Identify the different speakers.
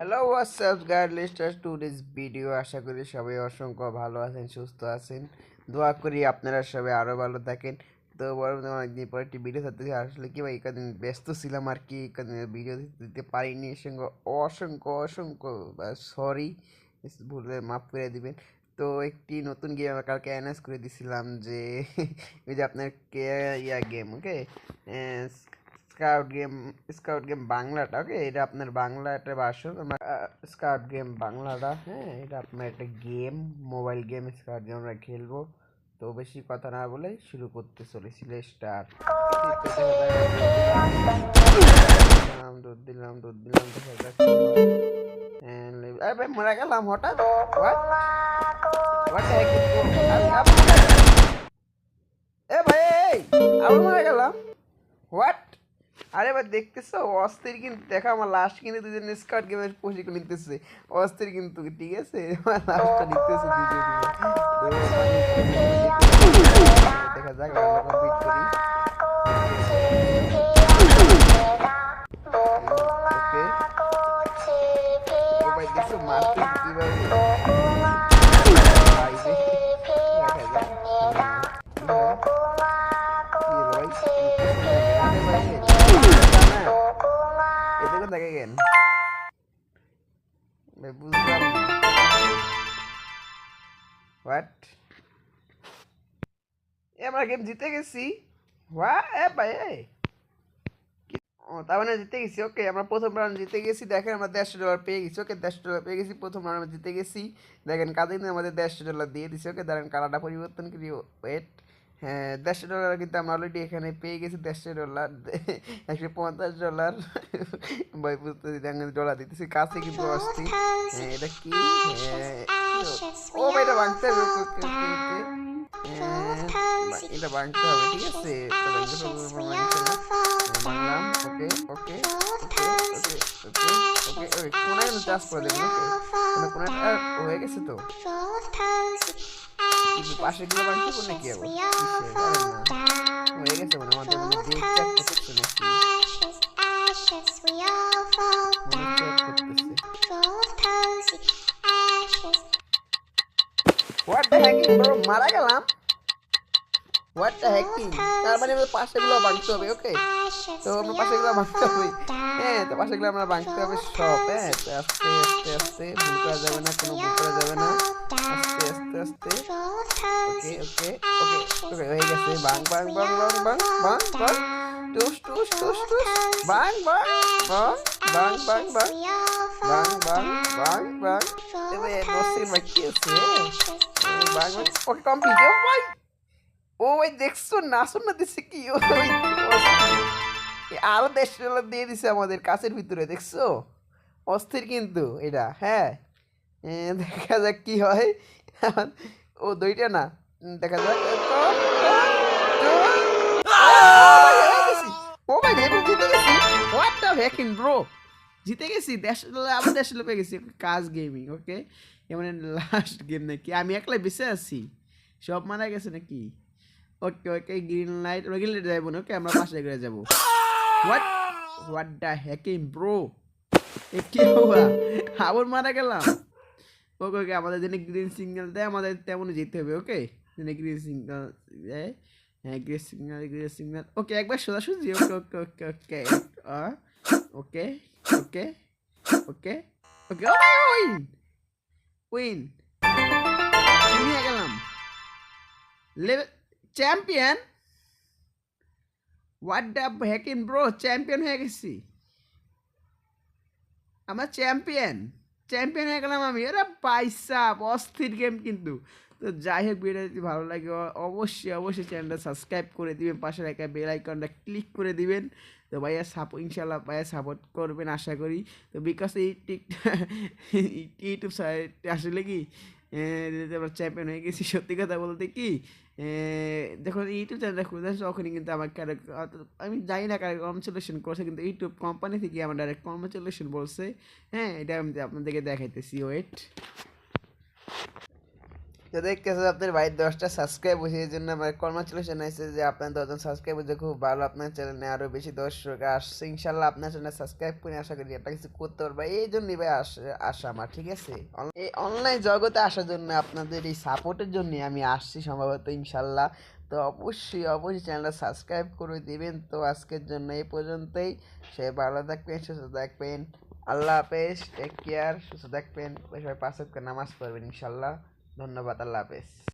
Speaker 1: Hello WhatsApp guide listeners to this video. আশা করি সবাই অসংখ্য ভালো আছেন, সুস্থ আছেন। দোয়া করি আপনারা সবাই আরও ভালো থাকেন। তো বড় অনেকদিন পর একটি ভিডিও করতে আসলে কি ভাই কদিন ব্যস্ত ছিলাম আর কি, কদিন ভিডিও দিতে পারিনি। সঙ্গে অসংখ্য অসংখ্য সরি, ভুলে মাফ করে দিবেন। তো একটি নতুন গেম আমরা কালকে অ্যানাউন্স করে দিছিলাম যে ওই যে আপনার কে ইয়া গেম, ওকে, স্কাউট গেম বাংলাটা, ওকে, এটা আপনার বাংলা একটা ভার্সন। স্কাউট গেম বাংলাটা, হ্যাঁ, এটা আপনার একটা game, mobile game scout game আমরা খেলবো। তো বেশি কথা না বলে শুরু করতে চলেছিল স্টার্ট। দুধ দিলাম দুধ দিলাম, দেখা যাক কি হয়। এই ভাই মরে গেলাম হঠাৎ, হোয়াট হোয়াট এ ভাই, আবার মরে গেলাম, হোয়াট? আরে ভাই দেখতেছো অস্থির কিন্তু, দেখা আমার লাস্ট কিন্তু দুজন স্কোয়াড গেমের প্রশিক্ষণ নিতেছে, অস্থির কিন্তু, ঠিক আছে, আমার লাস্টটা নিতেছে দুজন। দেখা যাক রান্না কমপ্লিট করি। ওকে, ও ভাই দেখছো মারতে কিভাবে, ভাই রে, দেখা যাক কি হয়। কি হলো ভাই, আরে ভাই এদিকে থাকে কেন ভাই, বুঝলাম না, হোয়াট? আমরা গেম জিতে গেছি, ওয়া এ ভাই এ, ও তার মানে জিতে গেছি। ওকে, আমরা প্রথম রাউন্ড জিতে গেছি। দেখেন আমরা $150 পেয়ে গেছি। ওকে, $150 পেয়ে গেছি, প্রথম রাউন্ড আমরা জিতে গেছি। দেখেন কাদের কিন্তু আমাদের $150 দিয়ে দিছে। ওকে, দেখেন কালারটা পরিবর্তন করি, ওয়েট, হ্যাঁ, $150 কিন্তু আমরা অলরেডি এখানে পেয়ে গেছি। $150, $150 ভাই বুঝতেছি, দেখেন ডলার দিতেছি কাছে কিন্তু আসছি। হ্যাঁ, এটা কি, হ্যাঁ, ও ভাই এটা ভাঙতে হবে, ওকে ওকে ওকে ওকে, এটা ভাঙতে হবে, ঠিক আছে, তো ভাঙতে হবে, ভাঙতে হবে, বাংলাম, ওকে ওকে ওকে ওকে ওকে ওকে ওকে, কোনায় কিন্তু চাষ করে দেবেন। ওকে, কোনাটা হয়ে গেছে তো, কিন্তু পাশে গুলো বাকি করবো নাকি আবার, কিসের জানেন না, হয়ে গেছে মানে আমাদের মানে ডেট চেক করতেছে নাকি, মনে চেক করতেছে। হোয়াট দ্য হ্যাকিং ব্রো, মারা গেলাম, হোয়াট দ্য হ্যাকিং, তার মানে আমাদের পাশেগুলো ভাঙতে হবে। ওকে, তো আমরা পাশেগুলো ভাঙতে হবে, হ্যাঁ, তো পাশেগুলো আমরা ভাঙতে হবে সব, হ্যাঁ, তো আস্তে আস্তে আস্তে, ভুল করা যাবে না, কোনো ভুল করা যাবে না, আস্তে আস্তে আস্তে, ওকে ওকে ওকে ওকে, হয়ে গেছে, বাং বাং বাং বাং বাং বাং বাং, টুস টুস টুস টুস, বাং বাং বাং বাং বাং বাং বাং বাং বাং বাং, এবার 10 সেকেন্ড বাকি আছে, বাং বাং, ওকে কমপ্লিট। ও ভাই, ও ভাই দেখছো নাচন না দিচ্ছে কি, ওই আরো $100 দিয়ে দিছে আমাদের কাছের ভিতরে, দেখছো, অস্থির কিন্তু এটা, হ্যাঁ, দেখা যাক কি হয়। ও দুইটা না, দেখা যাক, ও ভাই এবার জিতে গেছি, হোয়াট দ্য হ্যাকিং ব্রো, জিতে গেছি $100, আবার $100 পেয়ে গেছি। কাজ গেমিং, ওকে, এমন লাস্ট গেম নাকি, আমি একলাই বেঁচে আছি, সব মারা গেছে নাকি? Okay okay, green light, green light যাবো না, ওকে, আমরা পাশে করে যাবো। What what the hacking bro, এ কি হুয়া, আবার মারা গেলাম। ওকে ওকে, আমাদের যেন গ্রিন সিগন্যাল দেয় আমাদের তেমনই যেতে হবে। ওকে, যেন গ্রিন সিগন্যাল দেয়, হ্যাঁ, গ্রিন সিগন্যাল গ্রিন সিগন্যাল, ওকে, একবার সোজাসুজি, ওকে ওকে ওকে ওকে ওকে ওকে ওকে ওকে, উইন উইন, নিয়ে গেলাম level champion. What the hacking bro, champion হয়ে গেছি, আমার চ্যাম্পিয়ন চ্যাম্পিয়ন হয়ে গেলাম আমি। আরে পয়সা অস্থির গেম কিন্তু। তো যাই হোক, ভিডিও যদি ভালো লাগে অবশ্যই অবশ্যই চ্যানেলটা সাবস্ক্রাইব করে দিবেন, পাশে রাখা বেল আইকনটা ক্লিক করে দিবেন। তো ভাইয়া ইনশাল্লাহ ভাইয়া সাপোর্ট করবেন আশা করি। তো বিকজ এই ইউটিউব আসলে কি, আমরা চ্যাম্পিয়ন হয়ে গেছি, সত্যি কথা বলতে কি, যখন ইউটিউব চ্যানেলটা খুলে তখনই কিন্তু আমার আমি জানি না কার কনসালটেশন করছে, কিন্তু ইউটিউব কোম্পানি থেকে আমার ডাইরেক্ট কনসালটেশন বলছে। হ্যাঁ, এটা আমি আপনাদেরকে দেখাইতেছি, ওয়েট, তো দেখতেছে আপনার ভাই 10টা সাবস্ক্রাইব হয়েছে, এই জন্য আমার কর্মাচুলেশন আছে যে আপনার 10জন সাবস্ক্রাইব হয়েছে, খুব ভালো। আপনার চ্যানেলে আরো বেশি দর্শক আসছে ইনশাল্লাহ, আপনার চ্যানেল সাবস্ক্রাইব করে আশা করি একটা কিছু করতে পারবো, এই জন্যই ভাই আসা আমার, ঠিক আছে? এই অনলাইন জগতে আসার জন্য আপনাদের এই সাপোর্টের জন্য আমি আসছি সম্ভবত ইনশাল্লাহ। তো অবশ্যই অবশ্যই চ্যানেলটা সাবস্ক্রাইব করে দিবেন। তো আজকের জন্য এই পর্যন্তই। সে ভালো থাকবেন, সুস্থ থাকবেন। আল্লাহ হাফেজ, টেক কেয়ার, সুস্থ থাকবেন। সবাই 5 ওয়াক্ত নামাজ পড়বেন ইনশাল্লাহ। ধন্যবাদ, আল্লাহ হাফেজ।